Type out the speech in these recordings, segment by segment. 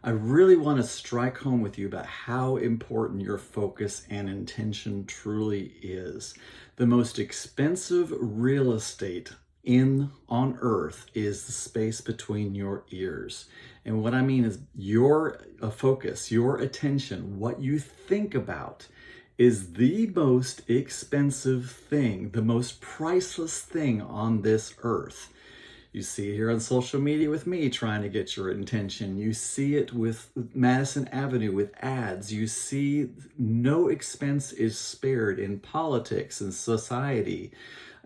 I really want to strike home with you about how important your focus and intention truly is. The most expensive real estate in on earth is the space between your ears. And what I mean is your focus, your attention, what you think about is the most expensive thing, the most priceless thing on this earth. You see it here on social media with me trying to get your attention. You see it with Madison Avenue with ads. You see no expense is spared in politics and society,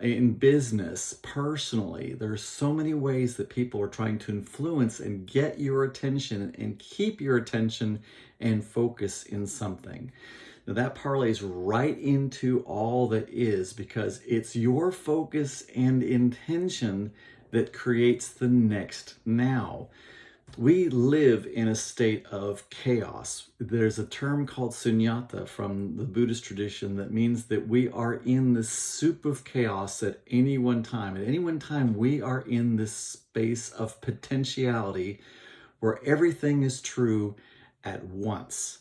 in business, personally. There are so many ways that people are trying to influence and get your attention and keep your attention and focus in something. Now that parlays right into all that is, because it's your focus and intention that creates the next now. We live in a state of chaos. There's a term called sunyata from the Buddhist tradition that means that we are in the soup of chaos at any one time. At any one time, we are in this space of potentiality where everything is true at once.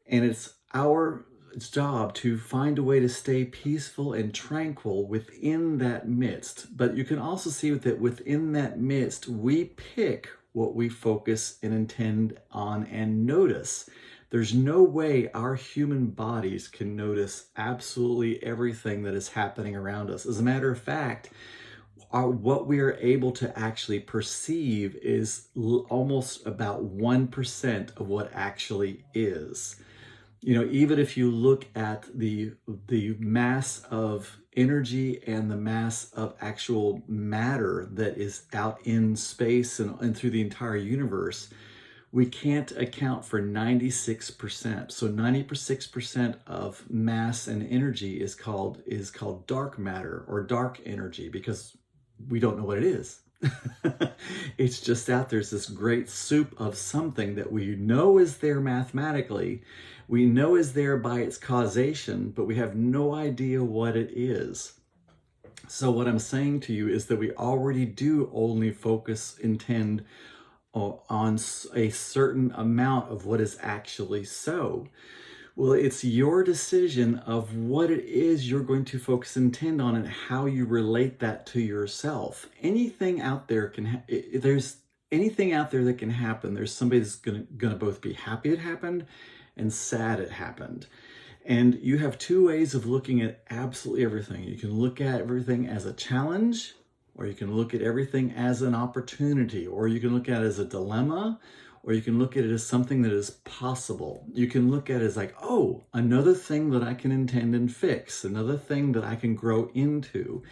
And it's our job to find a way to stay peaceful and tranquil within that midst. But you can also see that within that midst, we pick what we focus and intend on and notice. There's no way our human bodies can notice absolutely everything that is happening around us. As a matter of fact, what we are able to actually perceive is almost about 1% of what actually is. You know, even if you look at the mass of energy and the mass of actual matter that is out in space and through the entire universe, we can't account for 96%. So 96% of mass and energy is called dark matter or dark energy, because we don't know what it is. It's just out there's this great soup of something that we know is there mathematically, we know is there by its causation, but we have no idea what it is. So what I'm saying to you is that we already do only focus, intend on a certain amount of what is actually so. Well, it's your decision of what it is you're going to focus and intend on and how you relate that to yourself. Anything out there there's anything out there that can happen. There's somebody that's gonna both be happy it happened and sad it happened. And you have two ways of looking at absolutely everything. You can look at everything as a challenge, or you can look at everything as an opportunity, or you can look at it as a dilemma, or you can look at it as something that is possible. You can look at it as like, oh, another thing that I can intend and fix, another thing that I can grow into.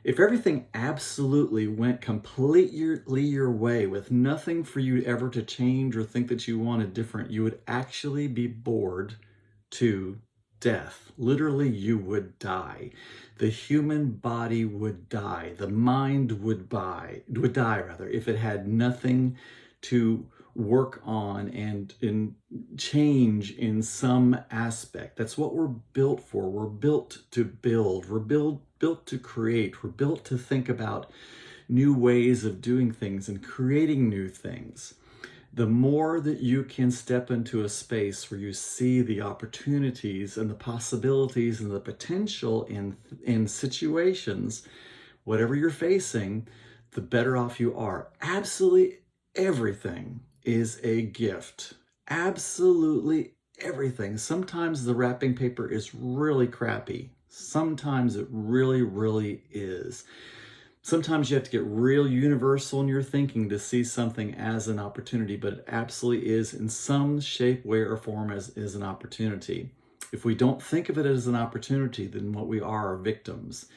If everything absolutely went completely your way with nothing for you ever to change or think that you wanted different, you would actually be bored to death. Literally, you would die. The human body would die. The mind would die rather, if it had nothing to work on and change in some aspect. That's what we're built for. We're built to build. We're built to create. We're built to think about new ways of doing things and creating new things. The more that you can step into a space where you see the opportunities and the possibilities and the potential in situations, whatever you're facing, the better off you are. Absolutely everything is a gift. Absolutely everything. Sometimes the wrapping paper is really crappy. Sometimes it really, really is. Sometimes you have to get real universal in your thinking to see something as an opportunity, but it absolutely is in some shape, way, or form as an opportunity. If we don't think of it as an opportunity, then what we are victims.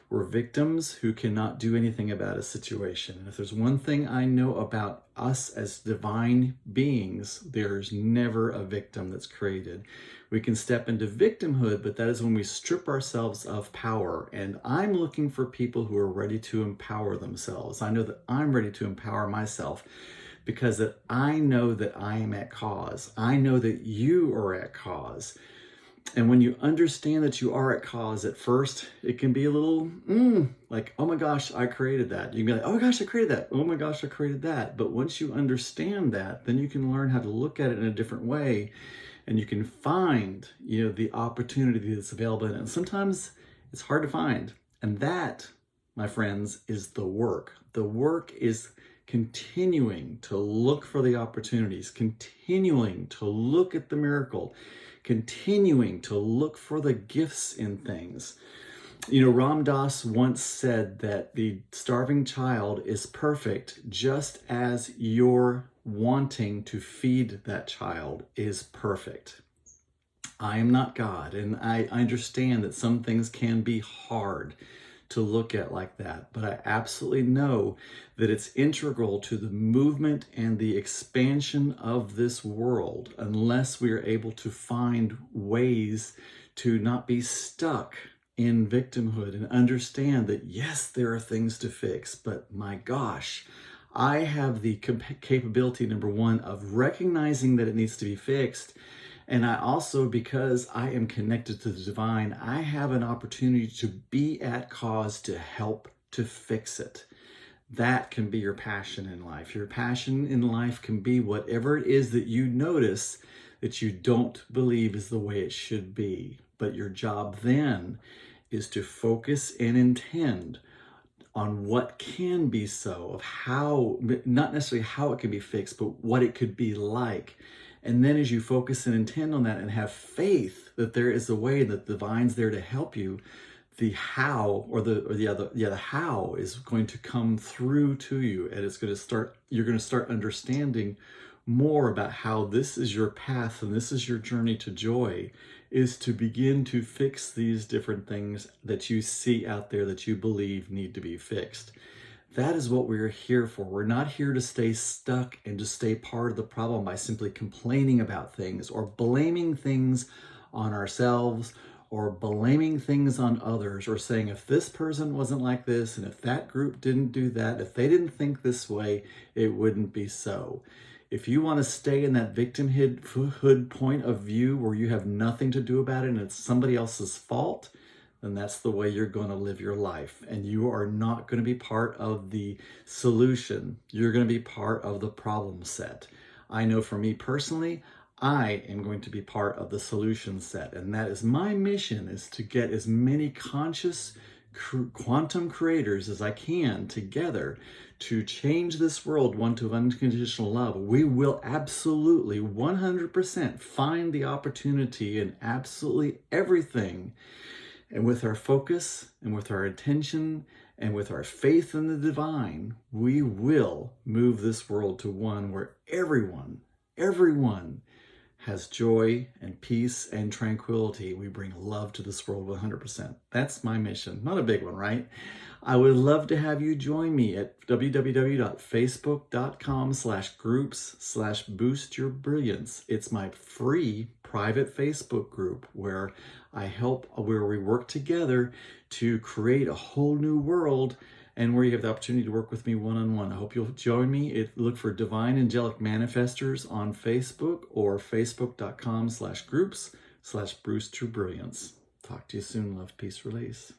We're victims who cannot do anything about a situation. And if there's one thing I know about us as divine beings, there's never a victim that's created. We can step into victimhood, but that is when we strip ourselves of power. And I'm looking for people who are ready to empower themselves. I know that I'm ready to empower myself because that I know that I am at cause. I know that you are at cause. And when you understand that you are at cause, at first, it can be a little like, oh my gosh, I created that. You can be like, oh my gosh, I created that. Oh my gosh, I created that. But once you understand that, then you can learn how to look at it in a different way, and you can find, the opportunity that's available in it. And sometimes it's hard to find. And that, my friends, is the work. The work is continuing to look for the opportunities, continuing to look at the miracle, continuing to look for the gifts in things. Ram Dass once said that the starving child is perfect just as your wanting to feed that child is perfect. I am not God, and I understand that some things can be hard to look at like that, but I absolutely know that it's integral to the movement and the expansion of this world unless we are able to find ways to not be stuck in victimhood and understand that, yes, there are things to fix, but my gosh, I have the capability, number one, of recognizing that it needs to be fixed. And I also, because I am connected to the divine, I have an opportunity to be at cause to help to fix it. That can be your passion in life. Your passion in life can be whatever it is that you notice that you don't believe is the way it should be. But your job then is to focus and intend on what can be so, of how, not necessarily how it can be fixed, but what it could be like. And then as you focus and intend on that and have faith that there is a way, that the divine's there to help you, the how the how is going to come through to you, and you're going to start understanding more about how this is your path and this is your journey to joy, is to begin to fix these different things that you see out there that you believe need to be fixed. That is what we're here for. We're not here to stay stuck and to stay part of the problem by simply complaining about things or blaming things on ourselves or blaming things on others, or saying, if this person wasn't like this and if that group didn't do that, if they didn't think this way, it wouldn't be so. If you want to stay in that victimhood point of view where you have nothing to do about it and it's somebody else's fault, then that's the way you're going to live your life. And you are not going to be part of the solution. You're going to be part of the problem set. I know for me personally, I am going to be part of the solution set. And that is my mission, is to get as many conscious quantum creators as I can together to change this world one to unconditional love. We will absolutely 100% find the opportunity in absolutely everything. And with our focus and with our attention and with our faith in the divine, we will move this world to one where everyone has joy and peace and tranquility. We bring love to this world 100%. That's my mission. Not a big one, right? I would love to have you join me at www.facebook.com/groups/boostyourbrilliance. It's my free private Facebook group where we work together to create a whole new world, and where you have the opportunity to work with me one-on-one. I hope you'll join me. Look for Divine Angelic Manifestors on Facebook or facebook.com/groups/boostyourbrilliance. Talk to you soon. Love, peace, release.